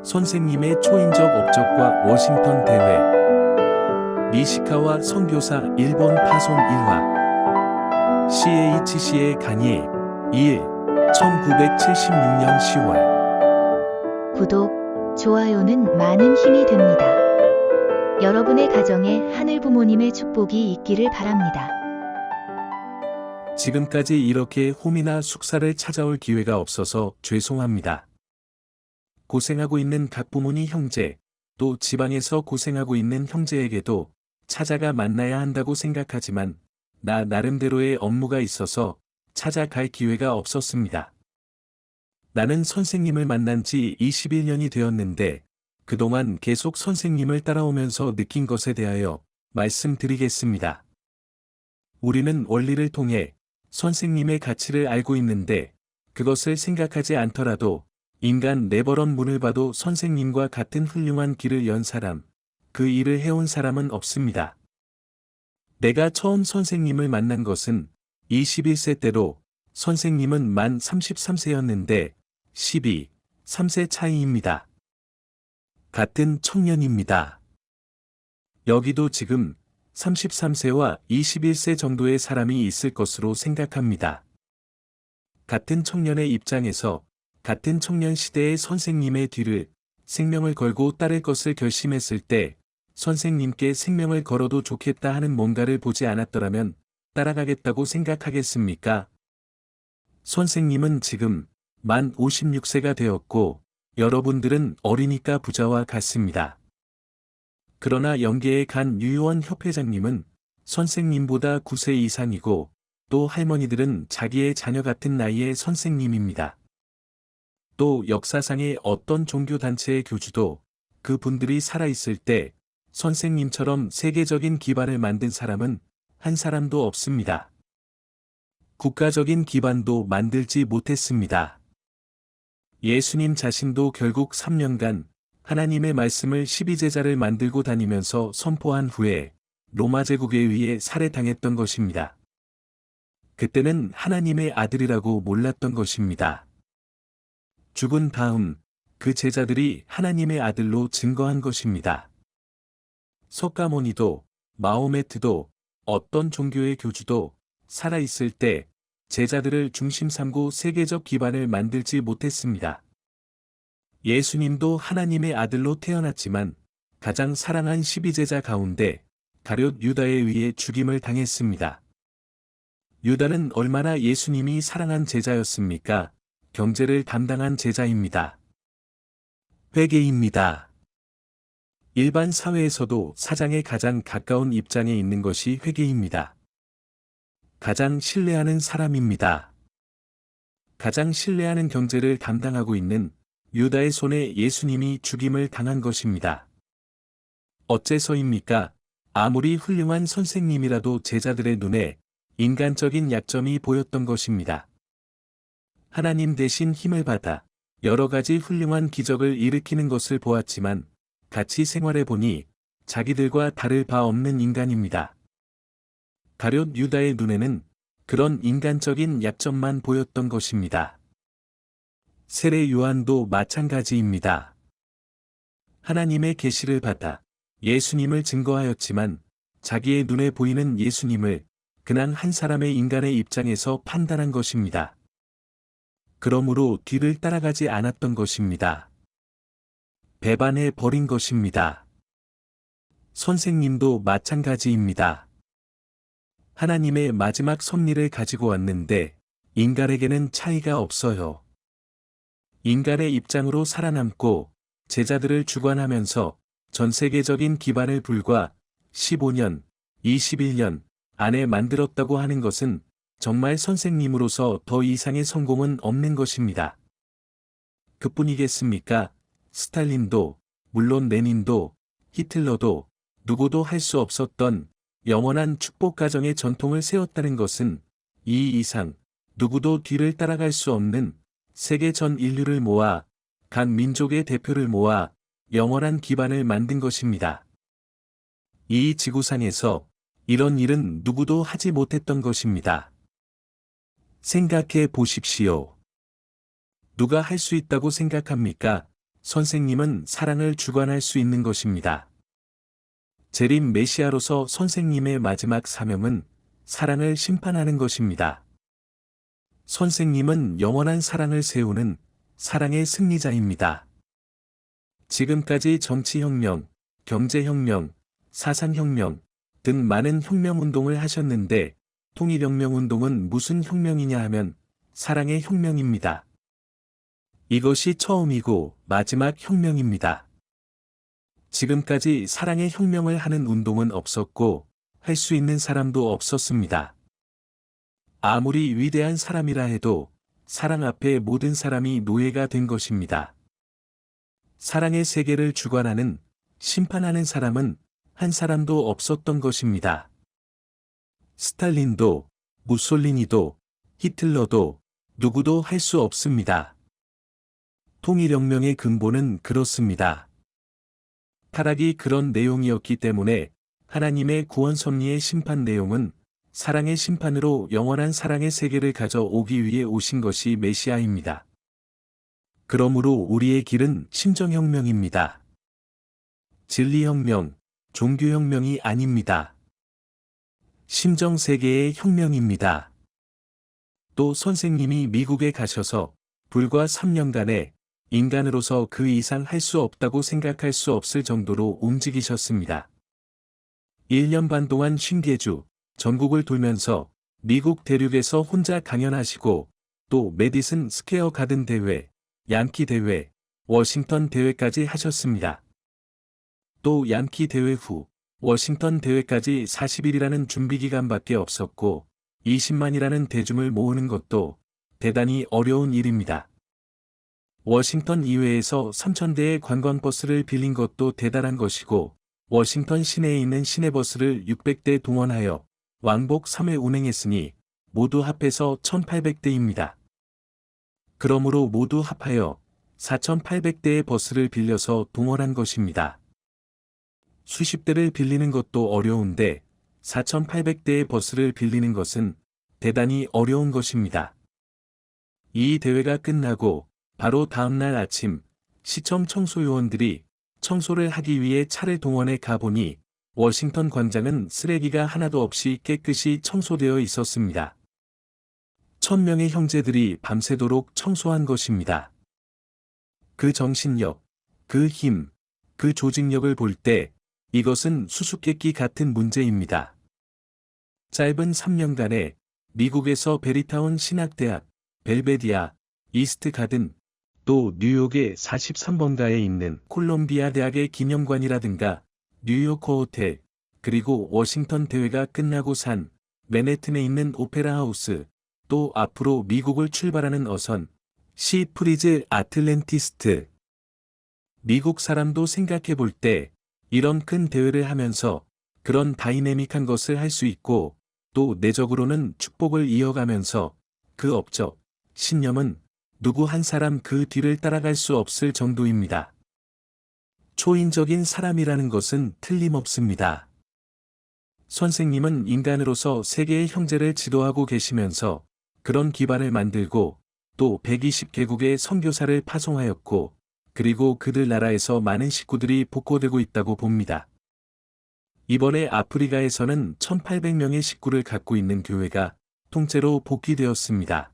선생님의 초인적 업적과 워싱턴 대회. 니시카와 선교사 일본 파송 1화. CHC의 강의 2일 1976년 10월. 구독, 좋아요는 많은 힘이 됩니다. 여러분의 가정에 하늘 부모님의 축복이 있기를 바랍니다. 지금까지 이렇게 홈이나 숙사를 찾아올 기회가 없어서 죄송합니다. 고생하고 있는 각 부모님 형제, 또 지방에서 고생하고 있는 형제에게도 찾아가 만나야 한다고 생각하지만 나 나름대로의 업무가 있어서 찾아갈 기회가 없었습니다. 나는 선생님을 만난 지 21년이 되었는데 그동안 계속 선생님을 따라오면서 느낀 것에 대하여 말씀드리겠습니다. 우리는 원리를 통해 선생님의 가치를 알고 있는데 그것을 생각하지 않더라도 인간 네버런 문을 봐도 선생님과 같은 훌륭한 길을 연 사람, 그 일을 해온 사람은 없습니다. 내가 처음 선생님을 만난 것은 21세 때로 선생님은 만 33세였는데 3세 차이입니다. 같은 청년입니다. 여기도 지금 33세와 21세 정도의 사람이 있을 것으로 생각합니다. 같은 청년의 입장에서 같은 청년 시대의 선생님의 뒤를 생명을 걸고 따를 것을 결심했을 때 선생님께 생명을 걸어도 좋겠다 하는 뭔가를 보지 않았더라면 따라가겠다고 생각하겠습니까? 선생님은 지금 만 56세가 되었고 여러분들은 어리니까 부자와 같습니다. 그러나 영계에 간 유효원 협회장님은 선생님보다 9세 이상이고 또 할머니들은 자기의 자녀 같은 나이의 선생님입니다. 또 역사상의 어떤 종교단체의 교주도 그 분들이 살아있을 때 선생님처럼 세계적인 기반을 만든 사람은 한 사람도 없습니다. 국가적인 기반도 만들지 못했습니다. 예수님 자신도 결국 3년간 하나님의 말씀을 12제자를 만들고 다니면서 선포한 후에 로마 제국에 의해 살해당했던 것입니다. 그때는 하나님의 아들이라고 몰랐던 것입니다. 죽은 다음 그 제자들이 하나님의 아들로 증거한 것입니다. 석가모니도 마호메트도 어떤 종교의 교주도 살아있을 때 제자들을 중심 삼고 세계적 기반을 만들지 못했습니다. 예수님도 하나님의 아들로 태어났지만 가장 사랑한 12제자 가운데 가룟 유다에 의해 죽임을 당했습니다. 유다는 얼마나 예수님이 사랑한 제자였습니까? 경제를 담당한 제자입니다. 회계입니다. 일반 사회에서도 사장에 가장 가까운 입장에 있는 것이 회계입니다. 가장 신뢰하는 사람입니다. 가장 신뢰하는 경제를 담당하고 있는 유다의 손에 예수님이 죽임을 당한 것입니다. 어째서입니까? 아무리 훌륭한 선생님이라도 제자들의 눈에 인간적인 약점이 보였던 것입니다. 하나님 대신 힘을 받아 여러 가지 훌륭한 기적을 일으키는 것을 보았지만 같이 생활해 보니 자기들과 다를 바 없는 인간입니다. 가룟 유다의 눈에는 그런 인간적인 약점만 보였던 것입니다. 세례 요한도 마찬가지입니다. 하나님의 계시를 받아 예수님을 증거하였지만 자기의 눈에 보이는 예수님을 그냥 한 사람의 인간의 입장에서 판단한 것입니다. 그러므로 뒤를 따라가지 않았던 것입니다. 배반해 버린 것입니다. 선생님도 마찬가지입니다. 하나님의 마지막 섭리를 가지고 왔는데 인간에게는 차이가 없어요. 인간의 입장으로 살아남고 제자들을 주관하면서 전 세계적인 기반을 불과 15년, 21년 안에 만들었다고 하는 것은 정말 선생님으로서 더 이상의 성공은 없는 것입니다. 그뿐이겠습니까? 스탈린도, 물론 레닌도, 히틀러도 누구도 할 수 없었던 영원한 축복 가정의 전통을 세웠다는 것은 이 이상 누구도 뒤를 따라갈 수 없는 세계 전 인류를 모아 각 민족의 대표를 모아 영원한 기반을 만든 것입니다. 이 지구상에서 이런 일은 누구도 하지 못했던 것입니다. 생각해 보십시오. 누가 할 수 있다고 생각합니까? 선생님은 사랑을 주관할 수 있는 것입니다. 재림 메시아로서 선생님의 마지막 사명은 사랑을 심판하는 것입니다. 선생님은 영원한 사랑을 세우는 사랑의 승리자입니다. 지금까지 정치혁명, 경제혁명, 사상혁명 등 많은 혁명운동을 하셨는데 통일혁명운동은 무슨 혁명이냐 하면 사랑의 혁명입니다. 이것이 처음이고 마지막 혁명입니다. 지금까지 사랑의 혁명을 하는 운동은 없었고 할 수 있는 사람도 없었습니다. 아무리 위대한 사람이라 해도 사랑 앞에 모든 사람이 노예가 된 것입니다. 사랑의 세계를 주관하는, 심판하는 사람은 한 사람도 없었던 것입니다. 스탈린도, 무솔리니도, 히틀러도 누구도 할 수 없습니다. 통일혁명의 근본은 그렇습니다. 타락이 그런 내용이었기 때문에 하나님의 구원 섭리의 심판 내용은 사랑의 심판으로 영원한 사랑의 세계를 가져오기 위해 오신 것이 메시아입니다. 그러므로 우리의 길은 심정혁명입니다. 진리혁명, 종교혁명이 아닙니다. 심정세계의 혁명입니다. 또 선생님이 미국에 가셔서 불과 3년간에 인간으로서 그 이상 할 수 없다고 생각할 수 없을 정도로 움직이셨습니다. 1년 반 동안 쉰개주, 전국을 돌면서 미국 대륙에서 혼자 강연하시고 또 메디슨 스퀘어 가든 대회, 양키 대회, 워싱턴 대회까지 하셨습니다. 또 양키 대회 후 워싱턴 대회까지 40일이라는 준비기간밖에 없었고 20만이라는 대중을 모으는 것도 대단히 어려운 일입니다. 워싱턴 이외에서 3,000대의 관광버스를 빌린 것도 대단한 것이고 워싱턴 시내에 있는 시내버스를 600대 동원하여 왕복 3회 운행했으니 모두 합해서 1,800대입니다. 그러므로 모두 합하여 4,800대의 버스를 빌려서 동원한 것입니다. 수십 대를 빌리는 것도 어려운데 4,800대의 버스를 빌리는 것은 대단히 어려운 것입니다. 이 대회가 끝나고 바로 다음날 아침 시청 청소요원들이 청소를 하기 위해 차를 동원해 가보니 워싱턴 광장은 쓰레기가 하나도 없이 깨끗이 청소되어 있었습니다. 1,000명의 형제들이 밤새도록 청소한 것입니다. 그 정신력, 그 힘, 그 조직력을 볼 때 이것은 수수께끼 같은 문제입니다. 짧은 3년간에 미국에서 베리타운 신학대학, 벨베디아, 이스트 가든, 또 뉴욕의 43번가에 있는 콜롬비아 대학의 기념관이라든가 뉴요커 호텔, 그리고 워싱턴 대회가 끝나고 산 맨해튼에 있는 오페라 하우스, 또 앞으로 미국을 출발하는 어선, 시 프리즈 아틀랜티스트. 미국 사람도 생각해 볼 때 이런 큰 대회를 하면서 그런 다이내믹한 것을 할 수 있고 또 내적으로는 축복을 이어가면서 그 업적, 신념은 누구 한 사람 그 뒤를 따라갈 수 없을 정도입니다. 초인적인 사람이라는 것은 틀림없습니다. 선생님은 인간으로서 세계의 형제를 지도하고 계시면서 그런 기반을 만들고 또 120개국의 선교사를 파송하였고 그리고 그들 나라에서 많은 식구들이 복고되고 있다고 봅니다. 이번에 아프리카에서는 1,800명의 식구를 갖고 있는 교회가 통째로 복귀되었습니다.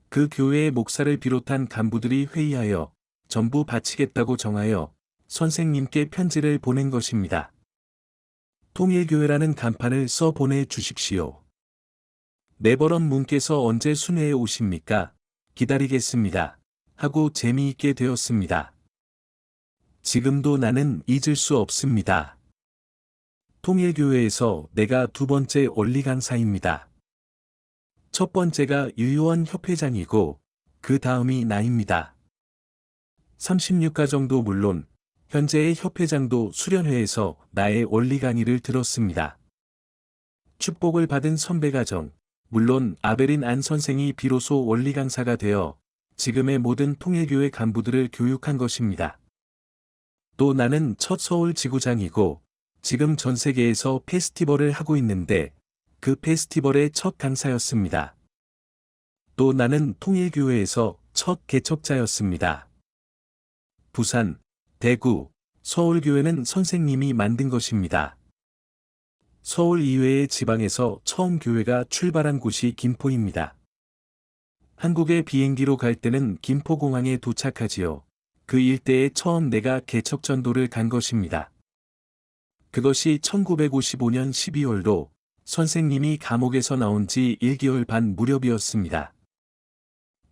그 교회의 목사를 비롯한 간부들이 회의하여 전부 바치겠다고 정하여 선생님께 편지를 보낸 것입니다. 통일교회라는 간판을 써 보내주십시오. 네버런 문께서 언제 순회에 오십니까? 기다리겠습니다. 하고 재미있게 되었습니다. 지금도 나는 잊을 수 없습니다. 통일교회에서 내가 두 번째 원리 강사입니다. 첫 번째가 유효원 협회장이고 그 다음이 나입니다. 36가정도 물론 현재의 협회장도 수련회에서 나의 원리 강의를 들었습니다. 축복을 받은 선배가정, 물론 아베린 안 선생이 비로소 원리 강사가 되어 지금의 모든 통일교회 간부들을 교육한 것입니다. 또 나는 첫 서울 지구장이고 지금 전 세계에서 페스티벌을 하고 있는데 그 페스티벌의 첫 강사였습니다. 또 나는 통일교회에서 첫 개척자였습니다. 부산, 대구, 서울교회는 선생님이 만든 것입니다. 서울 이외의 지방에서 처음 교회가 출발한 곳이 김포입니다. 한국에 비행기로 갈 때는 김포공항에 도착하지요. 그 일대에 처음 내가 개척전도를 간 것입니다. 그것이 1955년 12월로 선생님이 감옥에서 나온 지 1개월 반 무렵이었습니다.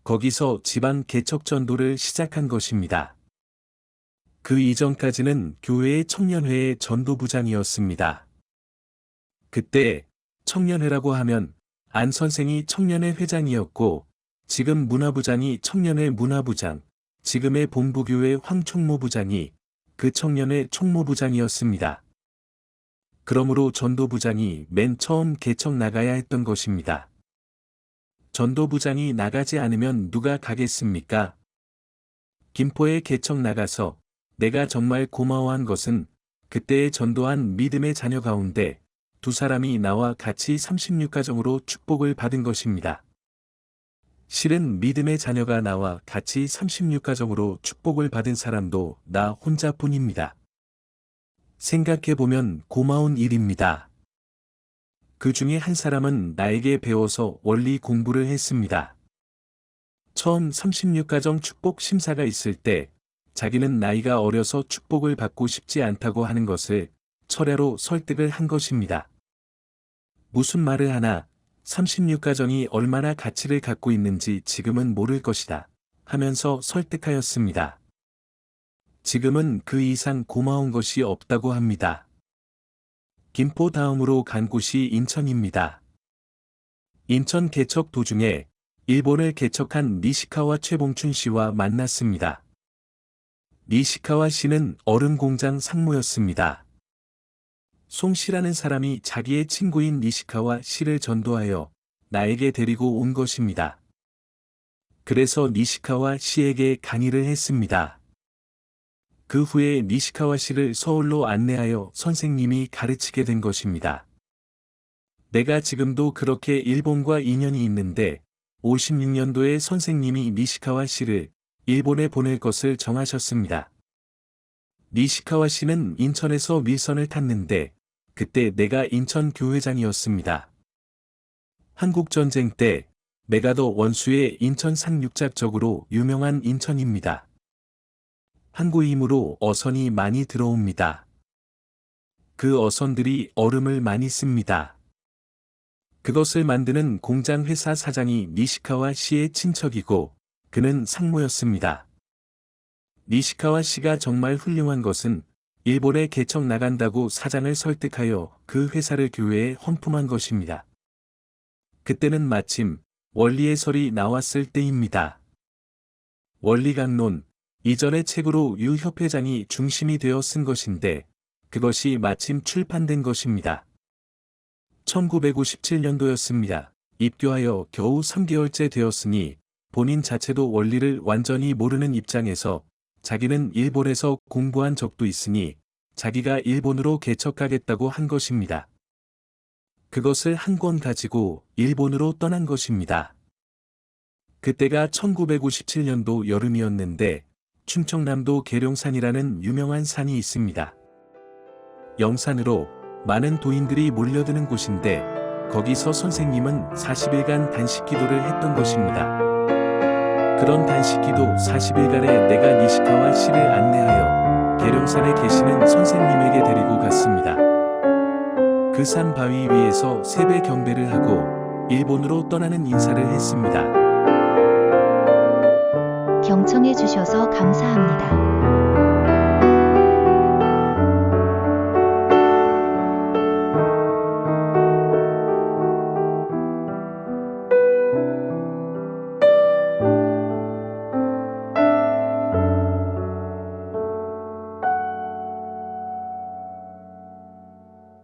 거기서 지방 개척전도를 시작한 것입니다. 그 이전까지는 교회의 청년회의 전도부장이었습니다. 그때 청년회라고 하면 안 선생이 청년회 회장이었고 지금 문화부장이 청년회 문화부장, 지금의 본부교회 황총무부장이 그 청년회 총무부장이었습니다. 그러므로 전도부장이 맨 처음 개척 나가야 했던 것입니다. 전도부장이 나가지 않으면 누가 가겠습니까? 김포에 개척 나가서 내가 정말 고마워한 것은 그때에 전도한 믿음의 자녀 가운데 두 사람이 나와 같이 36가정으로 축복을 받은 것입니다. 실은 믿음의 자녀가 나와 같이 36가정으로 축복을 받은 사람도 나 혼자뿐입니다. 생각해보면 고마운 일입니다. 그 중에 한 사람은 나에게 배워서 원리 공부를 했습니다. 처음 36가정 축복 심사가 있을 때 자기는 나이가 어려서 축복을 받고 싶지 않다고 하는 것을 철야로 설득을 한 것입니다. 무슨 말을 하나 36가정이 얼마나 가치를 갖고 있는지 지금은 모를 것이다 하면서 설득하였습니다. 지금은 그 이상 고마운 것이 없다고 합니다. 김포 다음으로 간 곳이 인천입니다. 인천 개척 도중에 일본을 개척한 니시카와 최봉춘 씨와 만났습니다. 니시카와 씨는 얼음 공장 상무였습니다. 송 씨라는 사람이 자기의 친구인 니시카와 씨를 전도하여 나에게 데리고 온 것입니다. 그래서 니시카와 씨에게 강의를 했습니다. 그 후에 니시카와 씨를 서울로 안내하여 선생님이 가르치게 된 것입니다. 내가 지금도 그렇게 일본과 인연이 있는데 56년도에 선생님이 니시카와 씨를 일본에 보낼 것을 정하셨습니다. 니시카와 씨는 인천에서 밀선을 탔는데 그때 내가 인천 교회장이었습니다. 한국전쟁 때 메가더 원수의 인천 상륙작적으로 유명한 인천입니다. 항구이므로 어선이 많이 들어옵니다. 그 어선들이 얼음을 많이 씁니다. 그것을 만드는 공장 회사 사장이 니시카와 씨의 친척이고 그는 상무였습니다. 니시카와 씨가 정말 훌륭한 것은 일본에 개척 나간다고 사장을 설득하여 그 회사를 교회에 헌품한 것입니다. 그때는 마침 원리해설이 나왔을 때입니다. 원리강론, 이전의 책으로 유 협회장이 중심이 되어 쓴 것인데 그것이 마침 출판된 것입니다. 1957년도였습니다. 입교하여 겨우 3개월째 되었으니 본인 자체도 원리를 완전히 모르는 입장에서 자기는 일본에서 공부한 적도 있으니 자기가 일본으로 개척하겠다고 한 것입니다. 그것을 한 권 가지고 일본으로 떠난 것입니다. 그때가 1957년도 여름이었는데 충청남도 계룡산이라는 유명한 산이 있습니다. 영산으로 많은 도인들이 몰려드는 곳인데 거기서 선생님은 40일간 단식기도를 했던 것입니다. 그런 단식기도 40일간에 내가 니시카와 씨를 안내하여 계룡산에 계시는 선생님에게 데리고 갔습니다. 그 산 바위 위에서 세배 경배를 하고 일본으로 떠나는 인사를 했습니다. 경청해 주셔서 감사합니다.